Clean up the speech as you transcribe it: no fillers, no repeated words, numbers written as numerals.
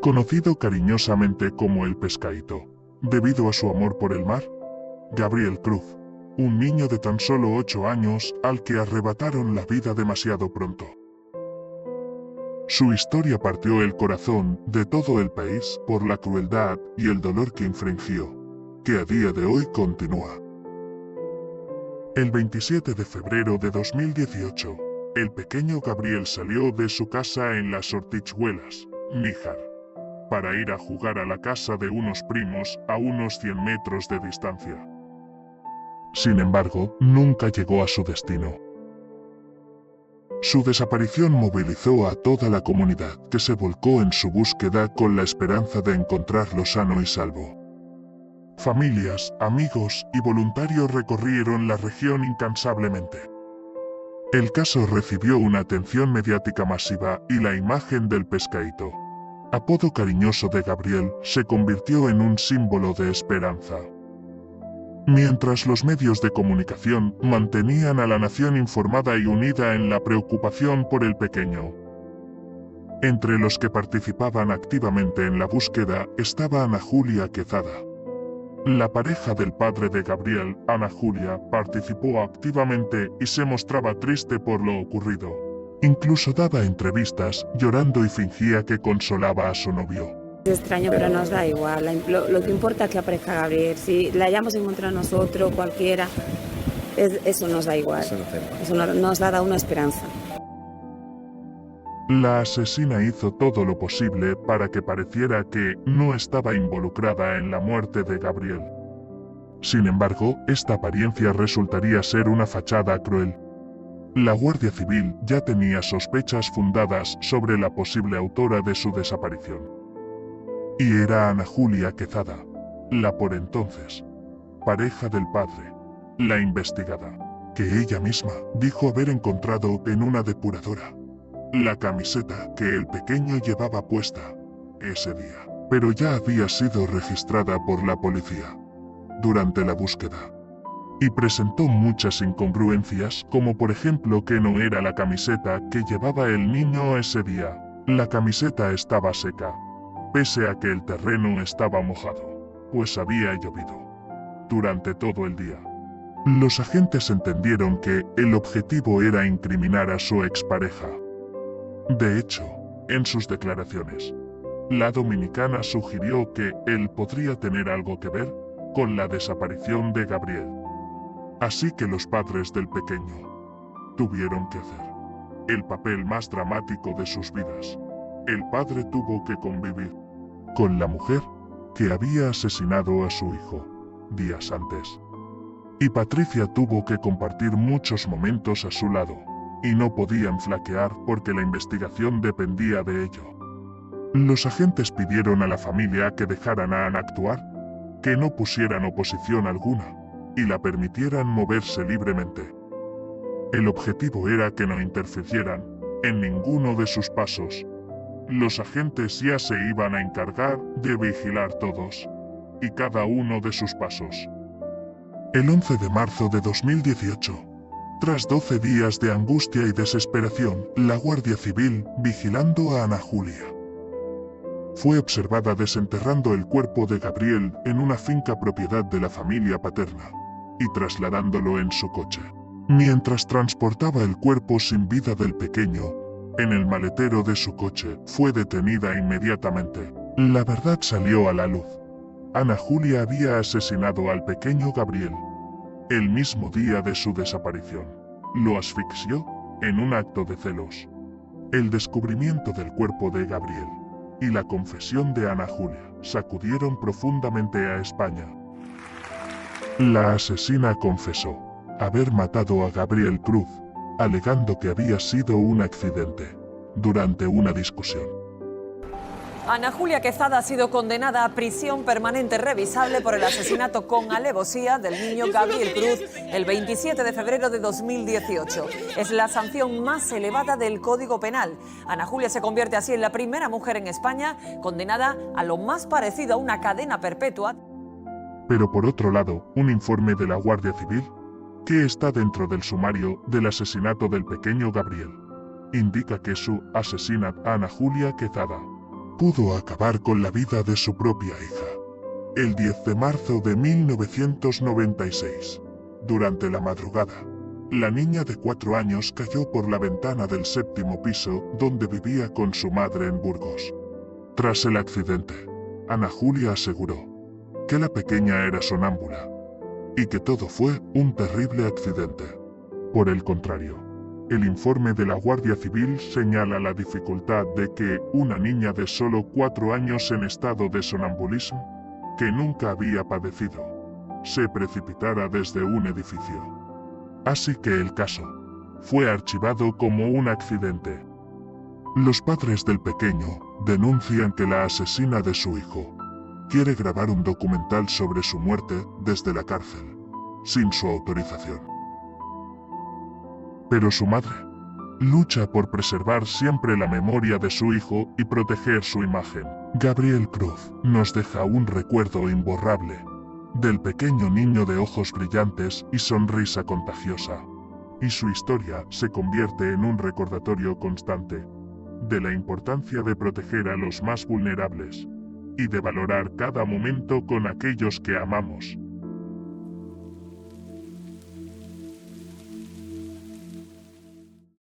Conocido cariñosamente como el Pescadito, debido a su amor por el mar, Gabriel Cruz, un niño de tan solo 8 años al que arrebataron la vida demasiado pronto. Su historia partió el corazón de todo el país por la crueldad y el dolor que infringió, que a día de hoy continúa. El 27 de febrero de 2018, el pequeño Gabriel salió de su casa en Las Ortichuelas, Níjar, para ir a jugar a la casa de unos primos a unos 100 metros de distancia. Sin embargo, nunca llegó a su destino. Su desaparición movilizó a toda la comunidad, que se volcó en su búsqueda con la esperanza de encontrarlo sano y salvo. Familias, amigos y voluntarios recorrieron la región incansablemente. El caso recibió una atención mediática masiva y la imagen del Pescadito, apodo cariñoso de Gabriel, se convirtió en un símbolo de esperanza. Mientras los medios de comunicación mantenían a la nación informada y unida en la preocupación por el pequeño. Entre los que participaban activamente en la búsqueda estaba Ana Julia Quezada. La pareja del padre de Gabriel, Ana Julia, participó activamente y se mostraba triste por lo ocurrido. Incluso daba entrevistas, llorando y fingía que consolaba a su novio. Es extraño, pero nos da igual. Lo que importa es que aparezca Gabriel. Si la hayamos encontrado nosotros, cualquiera, eso nos da igual. Eso nos da una esperanza. La asesina hizo todo lo posible para que pareciera que no estaba involucrada en la muerte de Gabriel. Sin embargo, esta apariencia resultaría ser una fachada cruel. La Guardia Civil ya tenía sospechas fundadas sobre la posible autora de su desaparición. Y era Ana Julia Quezada, la por entonces pareja del padre, la investigada, que ella misma dijo haber encontrado en una depuradora la camiseta que el pequeño llevaba puesta ese día, pero ya había sido registrada por la policía durante la búsqueda. Y presentó muchas incongruencias, como por ejemplo que no era la camiseta que llevaba el niño ese día. La camiseta estaba seca, pese a que el terreno estaba mojado, pues había llovido durante todo el día. Los agentes entendieron que el objetivo era incriminar a su expareja. De hecho, en sus declaraciones, la dominicana sugirió que él podría tener algo que ver con la desaparición de Gabriel. Así que los padres del pequeño tuvieron que hacer el papel más dramático de sus vidas. El padre tuvo que convivir con la mujer que había asesinado a su hijo días antes. Y Patricia tuvo que compartir muchos momentos a su lado, y no podían flaquear porque la investigación dependía de ello. Los agentes pidieron a la familia que dejaran a Ana actuar, que no pusieran oposición alguna, y la permitieran moverse libremente. El objetivo era que no interfirieran en ninguno de sus pasos. Los agentes ya se iban a encargar de vigilar todos y cada uno de sus pasos. El 11 de marzo de 2018, tras 12 días de angustia y desesperación, la Guardia Civil vigilando a Ana Julia fue observada desenterrando el cuerpo de Gabriel en una finca propiedad de la familia paterna y trasladándolo en su coche. Mientras transportaba el cuerpo sin vida del pequeño en el maletero de su coche, fue detenida inmediatamente. La verdad salió a la luz. Ana Julia había asesinado al pequeño Gabriel el mismo día de su desaparición. Lo asfixió en un acto de celos. El descubrimiento del cuerpo de Gabriel y la confesión de Ana Julia sacudieron profundamente a España. La asesina confesó haber matado a Gabriel Cruz, alegando que había sido un accidente durante una discusión. Ana Julia Quezada ha sido condenada a prisión permanente revisable por el asesinato con alevosía del niño Gabriel Cruz el 27 de febrero de 2018. Es la sanción más elevada del Código Penal. Ana Julia se convierte así en la primera mujer en España condenada a lo más parecido a una cadena perpetua. Pero por otro lado, un informe de la Guardia Civil, que está dentro del sumario del asesinato del pequeño Gabriel, indica que su asesina, Ana Julia Quezada, pudo acabar con la vida de su propia hija. El 10 de marzo de 1996, durante la madrugada, la niña de 4 años cayó por la ventana del 7º piso donde vivía con su madre en Burgos. Tras el accidente, Ana Julia aseguró que la pequeña era sonámbula y que todo fue un terrible accidente. Por el contrario, el informe de la Guardia Civil señala la dificultad de que una niña de solo 4 años en estado de sonambulismo, que nunca había padecido, se precipitara desde un edificio. Así que el caso fue archivado como un accidente. Los padres del pequeño denuncian que la asesina de su hijo quiere grabar un documental sobre su muerte desde la cárcel, sin su autorización. Pero su madre lucha por preservar siempre la memoria de su hijo y proteger su imagen. Gabriel Cruz nos deja un recuerdo imborrable del pequeño niño de ojos brillantes y sonrisa contagiosa, y su historia se convierte en un recordatorio constante de la importancia de proteger a los más vulnerables y de valorar cada momento con aquellos que amamos.